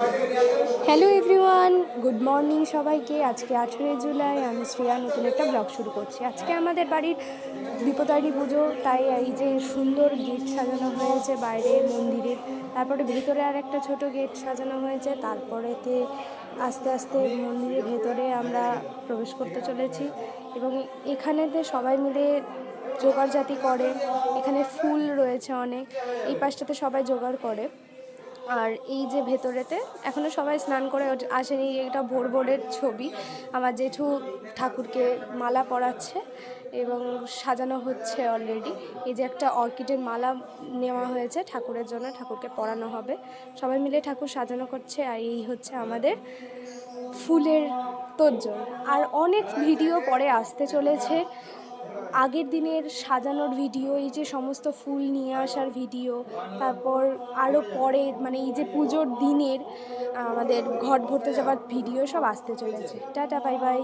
Hello everyone, good morning সবাইকে। আজকে 18 জুলাই, আমি শ্রেয়া নতুন একটা ব্লগ শুরু করছি। আজকে আমাদের বাড়ির বিপত্তারিণী পুজো, তাই এই যে সুন্দর গেট সাজানো হয়েছে বাইরে মন্দিরের, তারপরে ভেতরে আর একটা ছোট গেট সাজানো হয়েছে, তারপরেতে আস্তে আস্তে মন্দিরের ভেতরে আমরা প্রবেশ করতে চলেছি। এবং এখানেতে সবাই মিলে জোগাড়জাতি করে, এখানে ফুল রয়েছে অনেক, এই পাশটাতে সবাই জোগাড় করে। আর এই যে ভেতরেতে এখনও সবাই স্নান করে আসেনি, এটা ভোর ভোরের ছবি। আমার জেঠু ঠাকুরকে মালা পরাচ্ছে এবং সাজানো হচ্ছে অলরেডি। এই যে একটা অর্কিডের মালা নেওয়া হয়েছে ঠাকুরের জন্য, ঠাকুরকে পরানো হবে। সবাই মিলে ঠাকুর সাজানো করছে, আর এই হচ্ছে আমাদের ফুলের তোড়জোড়। আর অনেক ভিডিও পরে আসতে চলেছে, আগের দিনের সাজানোর ভিডিও, এই যে সমস্ত ফুল নিয়ে আসার ভিডিও, তারপর আরও পরে মানে এই যে পুজোর দিনের আমাদের ঘট ভরতে যাওয়ার ভিডিও সব আসতে চলেছে। Tata, bye bye.